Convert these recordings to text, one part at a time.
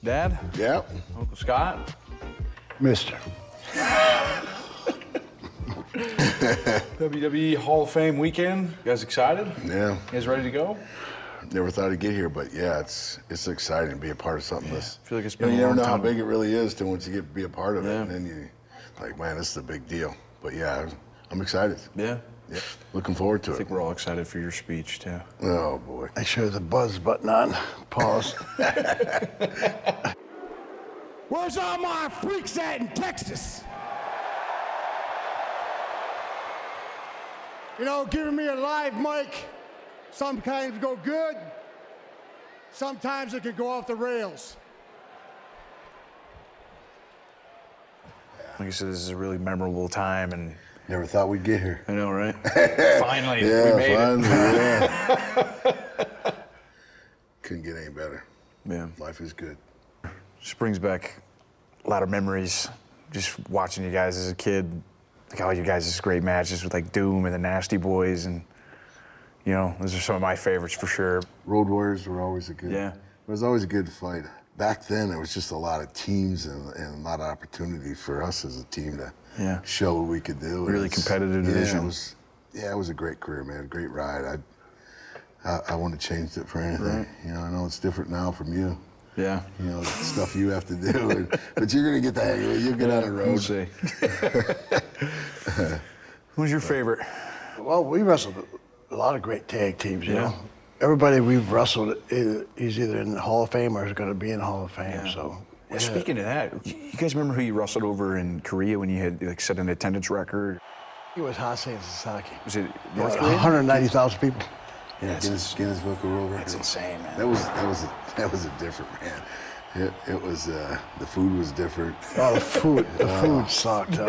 Dad? Yep. Uncle Scott? Mister. WWE Hall of Fame weekend. You guys excited? Yeah. You guys ready to go? Never thought I'd get here, but yeah, it's exciting to be a part of something this. I feel like it's You been know, a you never long know how time. big it really is till once you get to be a part of it, Yeah. and then you like, man, this is a big deal. But yeah, I'm excited. Yeah. Yeah. Looking forward to I it. think we're all excited for your speech, too. Oh boy. Make sure the buzz button on. Pause. Where's all my freaks at in Texas? You know, giving me a live mic sometimes go good, sometimes it can go off the rails. Like I said, this is a really memorable time, and Never thought we'd get here. I know, right? Finally, Yeah, we made finally, it. yeah. Couldn't get any better. Yeah. Life is good. Just brings back a lot of memories. Just watching you guys as a kid, like all you guys' great matches with like Doom and the Nasty Boys, and you know, those are some of my favorites for sure. Road Warriors were always a good. Yeah. It was always a good fight. Back then, there was just a lot of teams and a lot of opportunity for us as a team to Yeah. show what we could do. Really It's- competitive division. It was a great career, man. A great ride. I wouldn't have changed it for anything. Right. You know, I know it's different now from you. Yeah. You know, the stuff you have to do, but you're gonna get the hang of it. You'll get on the road. We'll see. Who's your favorite? Well, we wrestled a lot of great tag teams, you Yeah. know. Everybody we've wrestled is either in the Hall of Fame or is going to be in the Hall of Fame. Yeah. So, Well, yeah. speaking of that, you guys remember who you wrestled over in Korea when you had like set an attendance record? It was Hassan Sasaki. Was it North Korea? 190,000 people. Yeah, Guinness Book of World Records. that's insane, man. That was a different man. It was the food was different. Oh, the food sucked. No,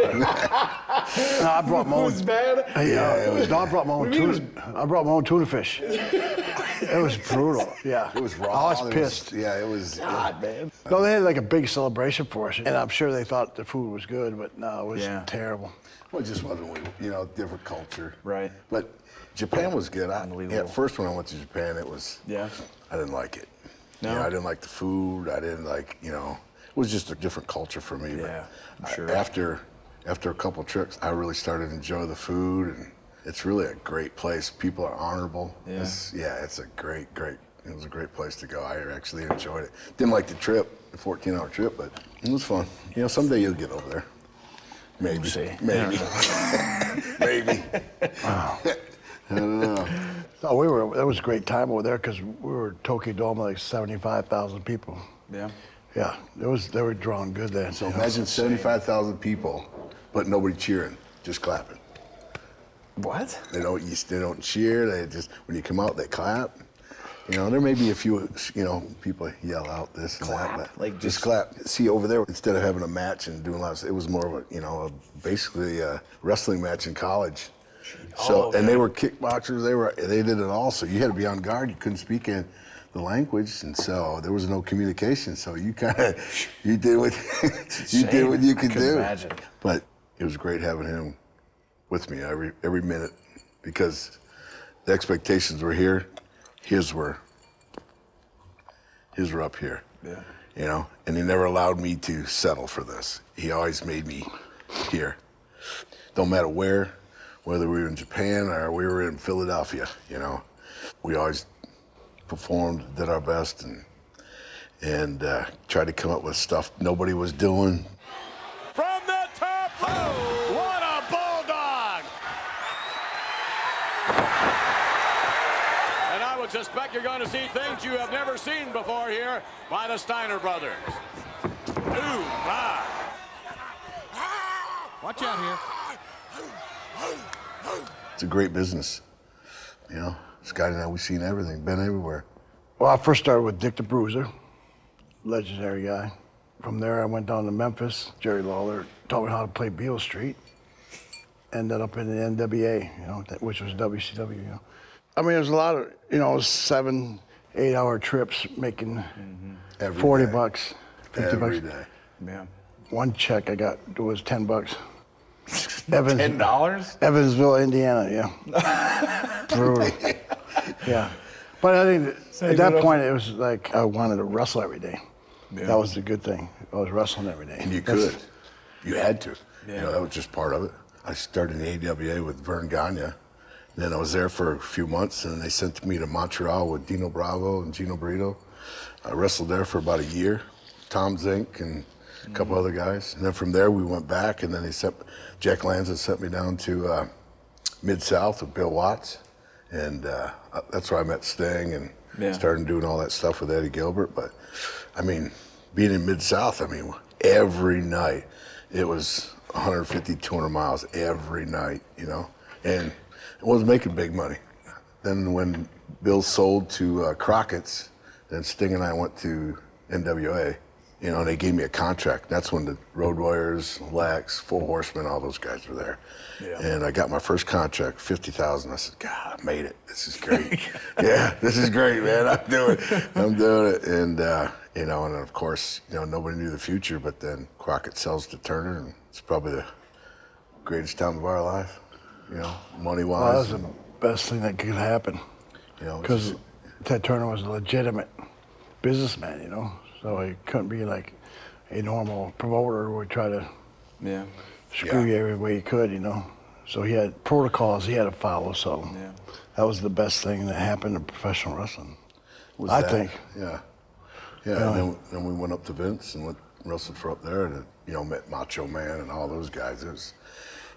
I brought my own. bad? No, I brought my own tuna. I brought my own tuna fish. It was brutal. Yeah. It was raw. I was pissed. It was. God, man. No, they had like a big celebration for us, and I'm sure they thought the food was good, but no, it was Yeah. terrible. Well, it just wasn't, different culture. Right. But Japan was good. Unbelievable. First when I went to Japan, Yeah. I didn't like it. No? You know, I didn't like the food. I didn't like, it was just a different culture for me. Yeah, I'm But sure. after a couple trips, I really started to enjoy the food, and it's really a great place. People are honorable. Yeah. It's a great, it was a great place to go. I actually enjoyed it. Didn't like the trip, the 14-hour trip, but it was fun. Someday you'll get over there. Maybe. We'll see. Maybe. Maybe. I don't know. No, that was a great time over there because we were Tokyo Dome like 75,000 people. Yeah. Yeah, they were drawing good then. So imagine 75,000 people, but nobody cheering, just clapping. What? They don't cheer. They just, when you come out, they clap. There may be a few, people yell out this and Clap? that, but Like just clap. See, over there, instead of having a match and doing lots, it was more of a, basically a wrestling match in college. So, okay. and they were kickboxers. They did it all. So you had to be on guard. You couldn't speak in the language, and so there was no communication. So you did what you could do. Imagine. But it was great having him with me every minute because the expectations were here. His were up here. Yeah. And he never allowed me to settle for this. He always made me here. Don't matter where, whether we were in Japan or we were in Philadelphia, we always performed, did our best, and tried to come up with stuff nobody was doing. From the top low, what a bulldog! And I would suspect you're going to see things you have never seen before here by the Steiner brothers. Ooh, my. Watch out here. It's a great business. Scotty and I, we've seen everything, been everywhere. Well, I first started with Dick the Bruiser, legendary guy. From there, I went down to Memphis. Jerry Lawler taught me how to play Beale Street. Ended up in the NWA, which was WCW. I mean, it was a lot of, 7, 8-hour trips making Every $40, day. $50. Every day. Yeah. One check I got was $10. $10? Evansville, Indiana, yeah. Brutal. Yeah. But I think at that point, it was like I wanted to wrestle every day. Yeah. That was the good thing. I was wrestling every day. And you could. You had to. Yeah. You know, that was just part of it. I started in the AWA with Vern Gagne. And then I was there for a few months, and they sent me to Montreal with Dino Bravo and Gino Brito. I wrestled there for about a year. Tom Zink and a couple other guys. And then from there, we went back, and then Jack Lanza sent me down to Mid-South with Bill Watts. And that's where I met Sting and started doing all that stuff with Eddie Gilbert. But, I mean, being in Mid-South, I mean, every night it was 150, 200 miles every night, you know? And it wasn't making big money. Then when Bill sold to Crockett's, then Sting and I went to NWA, you know, and they gave me a contract. That's when the Road Warriors, Lex, Full Horsemen, all those guys were there. Yeah. And I got my first contract, $50,000. I said, God, I made it. This is great. Yeah, this is great, man. I'm doing it. And, you know, and of course, you know, nobody knew the future, but then Crockett sells to Turner, and it's probably the greatest time of our life, you know, money-wise. Well, that was the best thing that could happen. You know, because Ted Turner was a legitimate businessman, you know, so he couldn't be like a normal promoter who would try to screw you every way he could, you know. So he had protocols he had to follow, so that was the best thing that happened in professional wrestling. I think. Yeah. Yeah, and then we went up to Vince and wrestled for up there, and, you know, met Macho Man and all those guys. It was,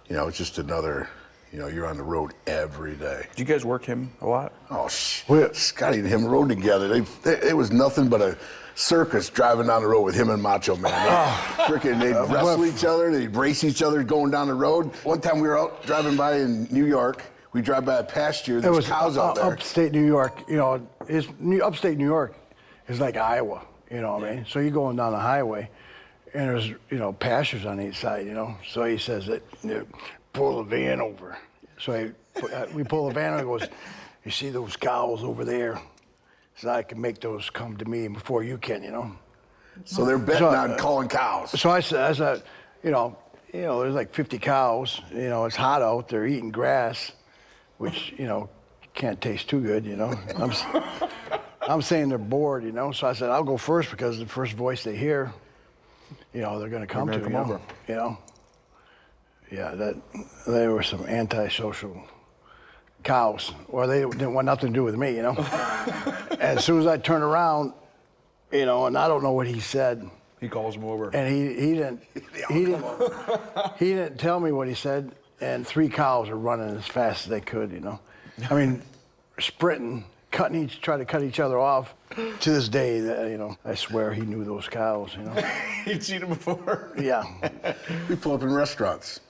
you know, it's just another, you know, you're on the road every day. Did you guys work him a lot? Oh, Scotty and him rode together. It was nothing but a circus driving down the road with him and Macho Man. They'd wrestle each other, they'd race each other going down the road. One time we were out driving by in New York. We drive by a pasture, there's cows out there. Upstate New York, you know, upstate New York is like Iowa, you know what I mean? So you're going down the highway, and there's, you know, pastures on each side, you know? So he says that, you know, pull the van over. So we pull the van over, and he goes, you see those cows over there? So I can make those come to me before you can, you know? So they're betting on calling cows. So I said, you know, there's like 50 cows, you know, it's hot out, they're eating grass, which, you know, can't taste too good, you know? I'm saying they're bored, you know? So I said, I'll go first because the first voice they hear, you know, they're gonna come to, you know? Yeah, they were some antisocial cows, or they didn't want nothing to do with me, you know? And as soon as I turned around, you know, and I don't know what he said. He calls him over. And he didn't tell me what he said, and 3 cows are running as fast as they could, you know? I mean, sprinting, trying to cut each other off. To this day, you know, I swear he knew those cows, you know? He'd seen them before? Yeah. We pull up in restaurants,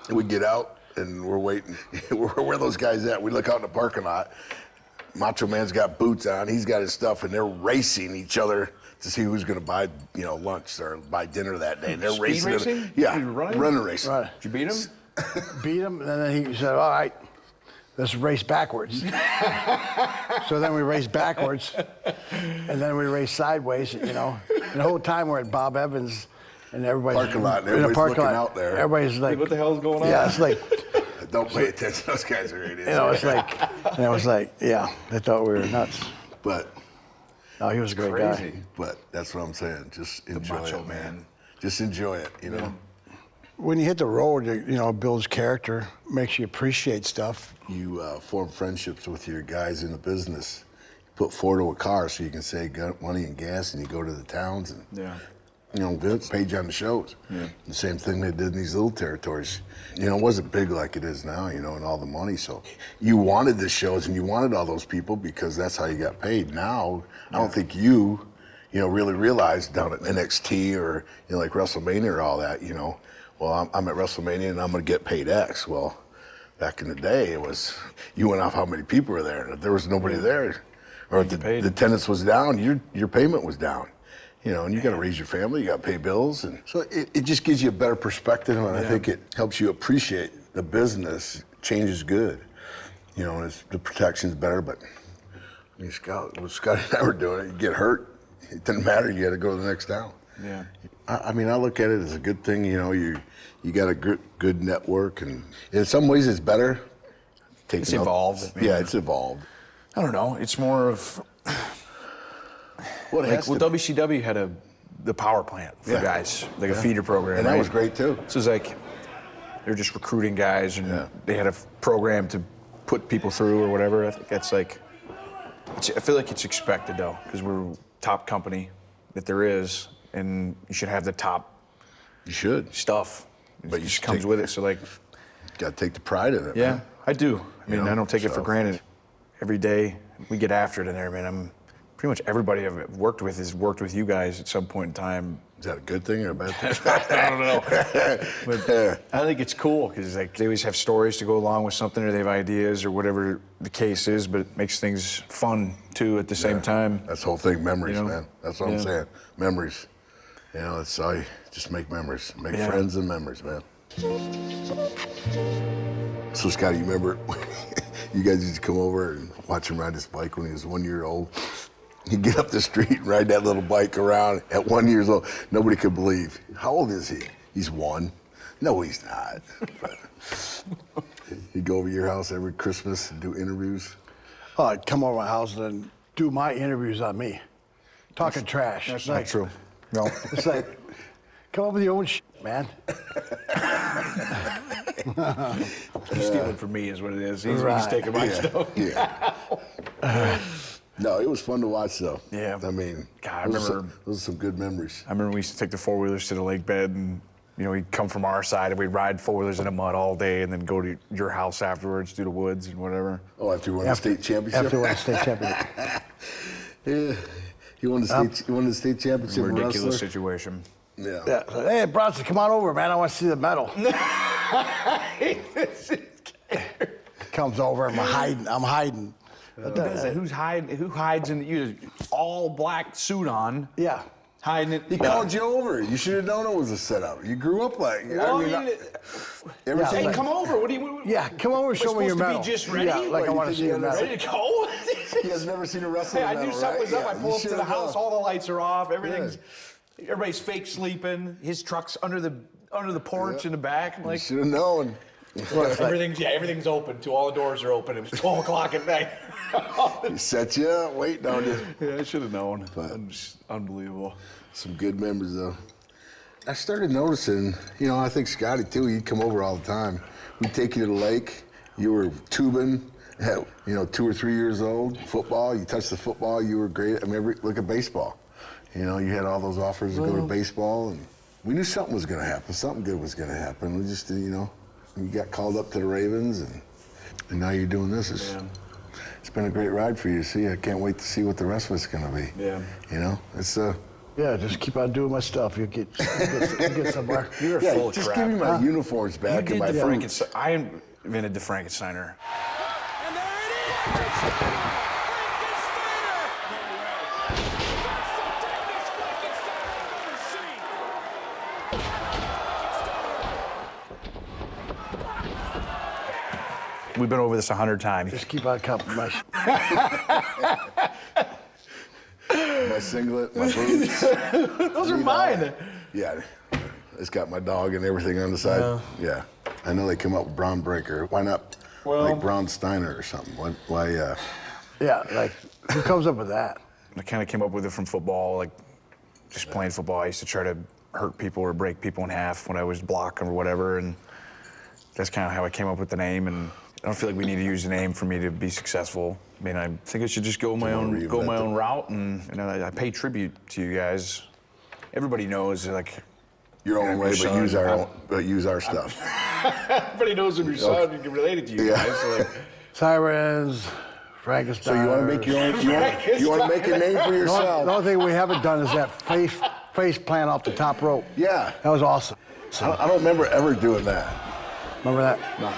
and we get out, and we're waiting. Where are those guys at? We look out in the parking lot. Macho Man's got boots on. He's got his stuff, and they're racing each other to see who's going to buy, you know, lunch or buy dinner that day. And they're racing. Yeah, running racing. Right. Did you beat him? Beat him, and then he said, all right, let's race backwards. So then we race backwards, and then we race sideways, you know. And the whole time we're at Bob Evans, and everybody's parking lot, and in the everybody's parking looking lot. out there. Everybody's like, What the hell's going on? yeah, it's like, Don't pay attention. Those guys are idiots. you know, it's like, and it was like, yeah, they thought we were nuts. But No, he was a great guy. But that's what I'm saying. Just enjoy Macho it, Man. Just enjoy it, you know. When you hit the road, you know, it builds character, makes you appreciate stuff. You form friendships with your guys in the business. You put forward to a car so you can save money and gas, and you go to the towns and you know, Vince paid you on the shows. Yeah. The same thing they did in these little territories. You know, it wasn't big like it is now, you know, and all the money. So you wanted the shows and you wanted all those people because that's how you got paid. Now, I don't think you know, really realized down at NXT or, you know, like WrestleMania or all that, you know, well, I'm at WrestleMania and I'm going to get paid X. Well, back in the day, it was, you went off how many people were there. If there was nobody there, or if the attendance was down, your payment was down. You know, and you got to raise your family, you got to pay bills. And so it just gives you a better perspective, and I think it helps you appreciate the business. Change is good. You know, and the protection's better, but I mean, Scotty and I were doing it. You get hurt, it didn't matter, you got to go to the next town. Yeah. I mean, I look at it as a good thing, you know, you got a good network, and in some ways it's better. It's evolved. Yeah, it's evolved. I don't know. It's more of... Well, WCW had a the power plant for Yeah. guys, like a feeder program. And that right? was great too. So it's like they're just recruiting guys, and they had a program to put people through or whatever. I think that's like, I feel like it's expected though, because we're top company that there is, and you should have the top You should. stuff. But It you just should comes take- with it. So like, Got to take the pride in it. yeah, man. I do. I mean, know, I don't take it for so- granted. Every day we get after it in there, man. I'm pretty much everybody I've worked with has worked with you guys at some point in time. Is that a good thing or a bad thing? I don't know. But I think it's cool because like they always have stories to go along with something, or they have ideas or whatever the case is. But it makes things fun too at the same time. That's the whole thing, memories, You know? man. That's what I'm Yeah. saying. Memories. You know, it's I just make memories. Make Yeah. friends and memories, man. So Scotty, you remember you guys used to come over and watch him ride his bike when he was 1 year old? He'd get up the street and ride that little bike around at 1 year old. Nobody could believe. How old is he? He's 1. No, he's not. But he'd go over to your house every Christmas and do interviews. Oh, I'd come over my house and then do my interviews on me, talking trash. That's It's not like, true. No. It's like, come up with your own shit, man. He's stealing from me is what it is. He's Right. taking my stuff. Yeah. No, it was fun to watch though. Yeah. I mean, God, I those are remember- those are some good memories. I remember we used to take the four-wheelers to the lake bed, and you know, we'd come from our side and we'd ride four-wheelers in the mud all day and then go to your house afterwards, through the woods and whatever. Oh, after you won the state championship. After winning the state championship. Yeah. You won the state championship Ridiculous wrestler. situation. Yeah. Yeah. So, hey, Bronson, come on over, man. I want to see the medal. Comes over, I'm hiding. Who hides in you all black suit on, Yeah. hiding it? He called you over. You should have known it was a setup. You grew up like. Well, ever Yeah. since- hey, come over. What do you? Yeah, come over and show me your supposed to medal. be just ready? Yeah, like I you want to think see you your had medal. Ready to go? He has never seen a wrestler. Hey, I knew medal, something right? was up. I Yeah, pull you up to the should've house. known. All the lights are off. Everybody's fake sleeping. His truck's under the porch in the back. I'm You like, should have known. everything's open. All the doors are open. It was 12 o'clock at night. He set you up. Wait, no, just Yeah, I should have known. But- Just unbelievable. some good memories though. I started noticing, you know, I think Scotty too, he'd come over all the time. We'd take you to the lake, you were tubing, at, 2 or 3 years old, football, you touched the football, you were great. I mean, look at baseball. You know, you had all those offers to go to baseball, and we knew something was gonna happen, something good was gonna happen. We just, you got called up to the Ravens, and now you're doing this. It's been a great ride for you to see. I can't wait to see what the rest of it's gonna be. Yeah. You know, it's Yeah, just keep on doing my stuff. You'll get somewhere. You're yeah, full of just crap. give me my uniforms You back did and my the food. Frankenstein. I invented the Frankensteiner. And there it is! Frankensteiner! We've been over this 100 times. Just keep on cupping my My singlet, my boots. Those are mine. Yeah, it's got my dog and everything on the side. Yeah, I know they come up with Braun Breaker. Why not like Braun Steiner or something? Why? Yeah, like, who comes up with that? I kind of came up with it from football, like just playing football. I used to try to hurt people or break people in half when I was blocking or whatever, and that's kind of how I came up with the name. And I don't feel like we need to use the name for me to be successful. I mean, I think I should just go my own route, and I pay tribute to you guys. Everybody knows, like, Your own way, but use our stuff. everybody knows I'm your son. You can relate it to you Yeah. guys. So like, Sirens, Frankenstein. So you want to make your own? You want to make a name for The yourself? only thing we haven't done is that face plant off the top rope. Yeah. That was awesome. I don't remember ever doing that. Remember that? No.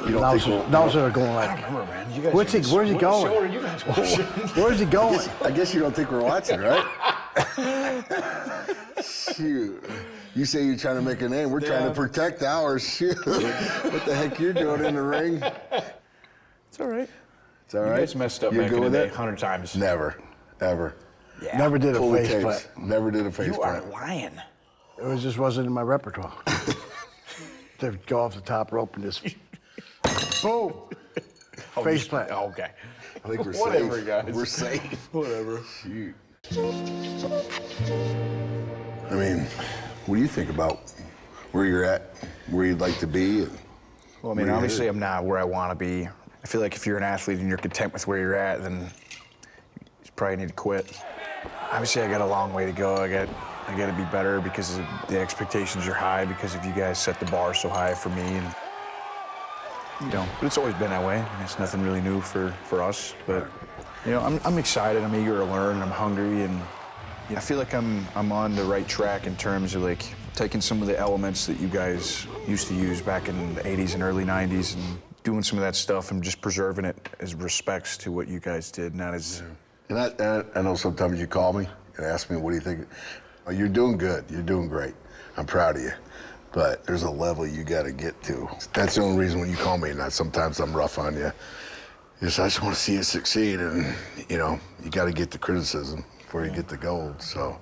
You don't think we'll- Now they're going like, remember, man. You guys. where's he going? What show are you guys watching? Where's he going? I guess you don't think we're watching, right? Shoot. You say you're trying to make a name. We're trying to protect ours. Shoot. What the heck you're doing in the ring? It's all right. It's all You right. guys messed up You're back good in the with day it? 100 times. Never, ever. Yeah. Never did a Pull the face tapes. plant. Never did a face You are plant. lying. It just wasn't in my repertoire. To go off the top rope and just boom. Face plant. Oh, okay. I think we're Whatever, safe. guys. We're safe. Whatever. Shoot. I mean, what do you think about where you're at, where you'd like to be? And Well, I mean, obviously I'm not where I want to be. I feel like if you're an athlete and you're content with where you're at, then you probably need to quit. Obviously, I got a long way to go. I got to be better because the expectations are high because of you guys set the bar so high for me. And, but it's always been that way. It's nothing really new for us. But, I'm excited. I'm eager to learn. I'm hungry. And I feel like I'm on the right track in terms of, like, taking some of the elements that you guys used to use back in the 80s and early 90s and doing some of that stuff and just preserving it as respects to what you guys did, not as... And I know sometimes you call me and ask me, what do you think? Oh, you're doing good. You're doing great. I'm proud of you. But there's a level you got to get to. That's the only reason when you call me, and sometimes I'm rough on you, is I just want to see you succeed. And, you got to get the criticism before you get the gold. So,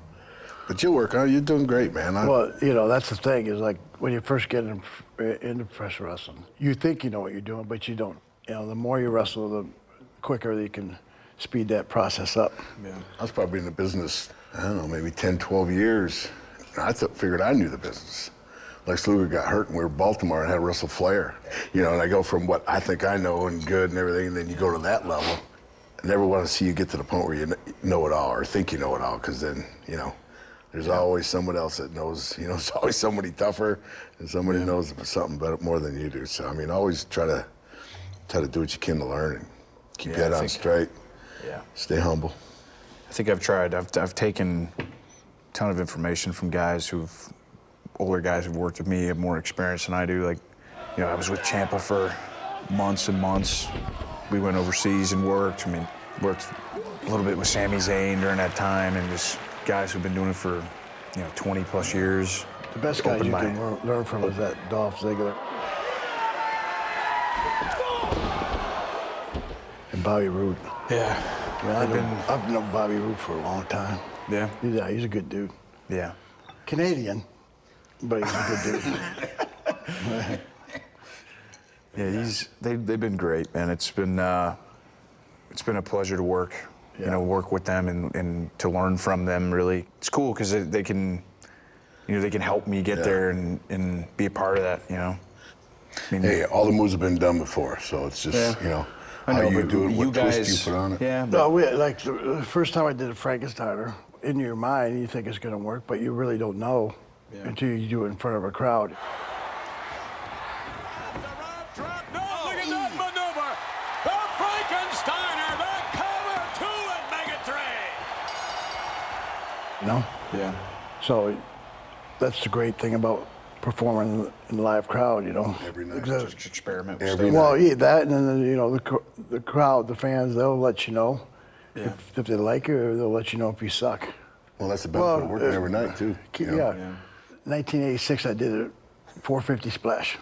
but you'll work on it. You're doing great, man. Well, that's the thing is, like, when you first get into professional wrestling, you think you know what you're doing, but you don't. The more you wrestle, the quicker you can speed that process up. Yeah. I was probably in the business, I don't know, maybe 10, 12 years. I figured I knew the business. Lex Luger got hurt and we were in Baltimore and had to wrestle Flair. And I go from what I think I know and good and everything, and then you go to that level. I never want to see you get to the point where you know it all or think you know it all, because then, there's always someone else that knows, there's always somebody tougher and somebody knows something better, more than you do. So, I mean, always try to do what you can to learn and keep your head on straight. Yeah. Stay humble. I think I've tried. I've taken a ton of information from older guys who've worked with me, have more experience than I do. Like, I was with Ciampa for months and months. We went overseas and worked. Worked a little bit with Sami Zayn during that time, and just guys who've been doing it for, 20 plus years. The best guys you can learn from is that Dolph Ziggler and Bobby Roode. Yeah. I've known Bobby Roode for a long time. Yeah? He's a good dude. Yeah. Canadian, but he's a good dude. Yeah, they've been great, man. It's been a pleasure to work, work with them and to learn from them. Really, it's cool because they can, they can help me get there and be a part of that. Hey, all the moves have been done before, so it's just I know, how you do it, what twist you put on it. Yeah. No, like the first time I did a Frankensteiner, in your mind you think it's going to work, but you really don't know until you do it in front of a crowd. Look at that maneuver. The Frankensteiner, the cover 2 and Megatrain. Yeah. So that's the great thing about performing in a live crowd, Every night. Just experiment with Every stuff. night. Well, yeah, that, and then, the crowd, the fans, they'll let you know if they like it, or they'll let you know if you suck. Well, that's the benefit of working every night, too. Yeah. 1986, I did a 450 splash.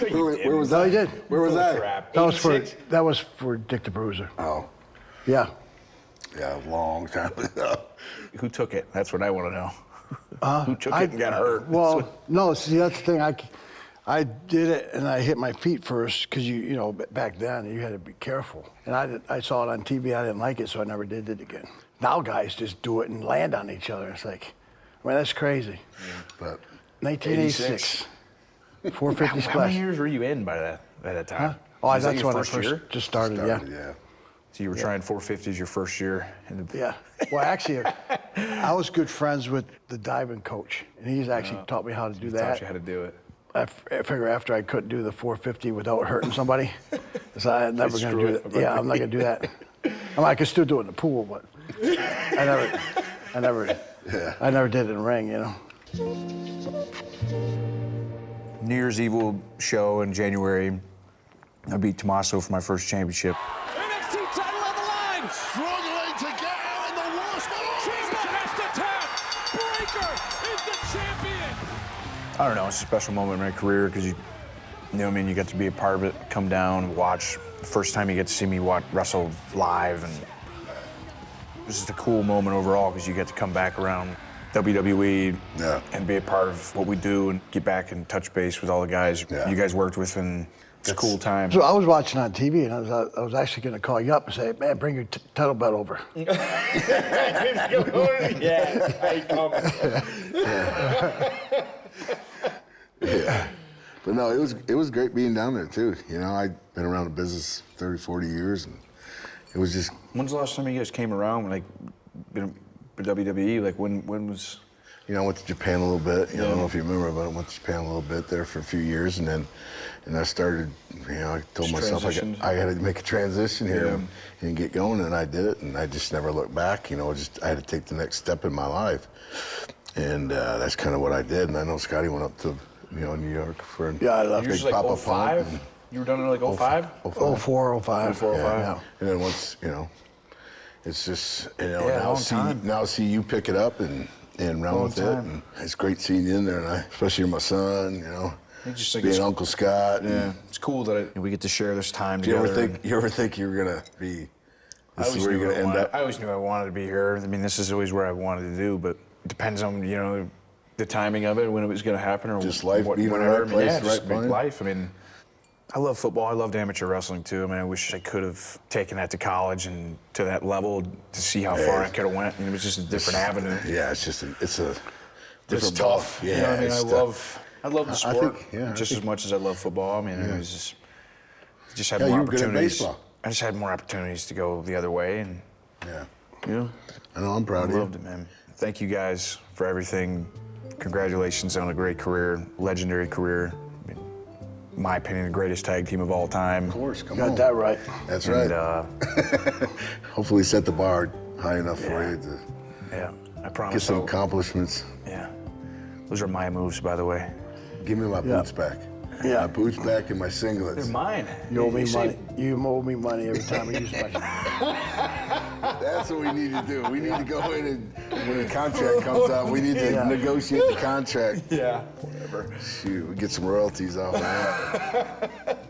Where was No, that? I did. Where was that? That was for Dick the Bruiser. Oh, Yeah. yeah, a long time ago. Who took it? That's what I want to know. Who took it and got hurt? Well, no, see, that's the thing. I did it, and I hit my feet first, because back then you had to be careful. And I saw it on TV. I didn't like it, so I never did it again. Now guys just do it and land on each other. It's like, that's crazy. But 1986, 450 How many splash. years were you in by that time? Huh? Oh, Was that that's your when I first year? just started, yeah. So you were trying 450s your first year? Yeah. Well, actually, I was good friends with the diving coach, and he's actually taught me how to do that. Taught you how to do it. I figure after I couldn't do the 450 without hurting somebody, so I'm never going to do that. Yeah, I'm not going to do that. I can still do it in the pool, but I never did it in the ring, New Year's Evil show in January, I beat Tommaso for my first championship. NXT title on the line. Struggling to get out in the worst. Ciampa has to tap. Breaker is the champion. I don't know, it's a special moment in my career because you you get to be a part of it, come down, watch. The first time you get to see me wrestle live, and it was just a cool moment overall because you get to come back around WWE Yeah. and be a part of what we do and get back and touch base with all the guys Yeah. you guys worked with, and it's a cool time. So I was watching on TV, and I was actually going to call you up and say, man, bring your title belt over. Yeah. But no, it was great being down there too. You know, I'd been around the business 30, 40 years, and it was just When's the last time you guys came around, like, for WWE? Like, when was... I went to Japan a little bit. I Yeah. don't know if you remember, but I went to Japan a little bit there for a few years, and I started. I told Just myself transitioned. I had to make a transition here Yeah. and get going, and I did it, and I just never looked back. I had to take the next step in my life, and that's kind of what I did. And I know Scotty went up to New York for Yeah, I left. Big Usually like Papa 05? Pump. You were done in like 05? 04, 05. 04, 05. Yeah. And then once, it's just, Yeah, long now time. see you pick it up and run Long with it. time. And it's great seeing you in there, and especially my son, It's just like being it's- Uncle Scott. Yeah, it's cool that we get to share this time Do you together. ever think you were gonna be? I This is always, where knew you're I gonna end wanted, up. I always knew I wanted to be here. I mean, this is always where I wanted to do, but it depends on, the timing of it, when it was going to happen, or Just life being in the right place, yeah, right just moment. life. I mean, I love football. I loved amateur wrestling too. I mean, I wish I could have taken that to college and to that level to see how far I could have went. And it was just a different avenue. Yeah, it's a different It's ball. tough. Yeah, You know what I mean? it's I tough. love the sport I just think- as much as I love football. I mean, it was just had Yeah, more you were good at opportunities. baseball. I just had more opportunities to go the other way, and Yeah, I know. I'm proud of you. loved it, man. Thank you guys for everything. Congratulations on a great career, legendary career. I mean, my opinion, the greatest tag team of all time. Of course, come Got on. that right. That's And, right. Hopefully, set the bar high enough for Yeah. you to yeah, I get promise. some I'll- accomplishments. Yeah, those are my moves, by the way. Give me my boots back. Yeah. My boots back and my They're singlets. mine. You owe me say- money. You owe me money every time I use my. That's what we need to do. We need to go in and when the contract comes out, we need to Yeah. negotiate the contract. Yeah, whatever. Shoot, we get some royalties off of that.